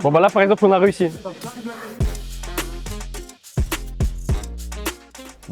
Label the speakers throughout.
Speaker 1: Bon bah là par exemple on a réussi.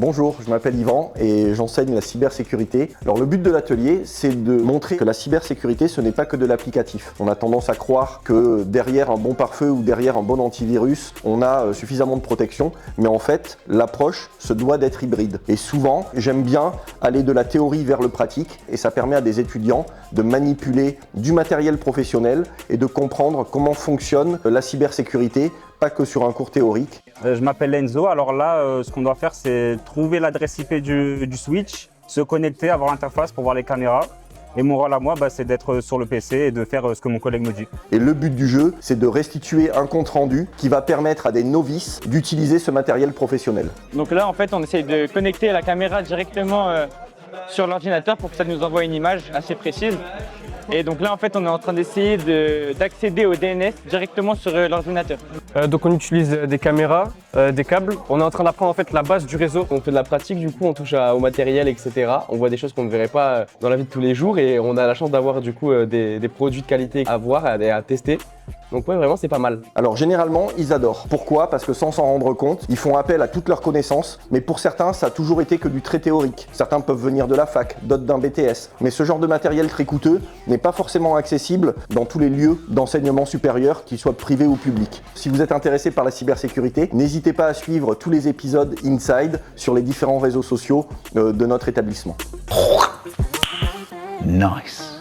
Speaker 2: Bonjour, je m'appelle Yvan et j'enseigne la cybersécurité. Alors le but de l'atelier, c'est de montrer que la cybersécurité, ce n'est pas que de l'applicatif. On a tendance à croire que derrière un bon pare-feu ou derrière un bon antivirus, on a suffisamment de protection, mais en fait, l'approche se doit d'être hybride. Et souvent, j'aime bien aller de la théorie vers le pratique et ça permet à des étudiants de manipuler du matériel professionnel et de comprendre comment fonctionne la cybersécurité, pas que sur un cours théorique.
Speaker 3: Je m'appelle Enzo, alors là ce qu'on doit faire c'est trouver l'adresse IP du switch, se connecter, avoir l'interface pour voir les caméras. Et mon rôle à moi c'est d'être sur le PC et de faire ce que mon collègue me dit.
Speaker 2: Et le but du jeu, c'est de restituer un compte rendu qui va permettre à des novices d'utiliser ce matériel professionnel.
Speaker 4: Donc là en fait on essaye de connecter la caméra directement sur l'ordinateur pour que ça nous envoie une image assez précise. Et donc là en fait on est en train d'essayer d'accéder au DNS directement sur l'ordinateur.
Speaker 1: Donc on utilise des caméras, des câbles. On est en train d'apprendre en fait la base du réseau. On fait de la pratique, du coup on touche au matériel, etc. On voit des choses qu'on ne verrait pas dans la vie de tous les jours et on a la chance d'avoir du coup des produits de qualité à voir et à tester. Donc ouais, vraiment c'est pas mal.
Speaker 2: Alors généralement ils adorent. Pourquoi? Parce que sans s'en rendre compte, ils font appel à toutes leurs connaissances, mais pour certains ça a toujours été que du très théorique. Certains peuvent venir de la fac, d'autres d'un BTS. Mais ce genre de matériel très coûteux n'est pas forcément accessible dans tous les lieux d'enseignement supérieur, qu'ils soient privés ou publics. Si vous êtes intéressé par la cybersécurité, n'hésitez pas à suivre tous les épisodes Inside sur les différents réseaux sociaux de notre établissement.
Speaker 5: Nice.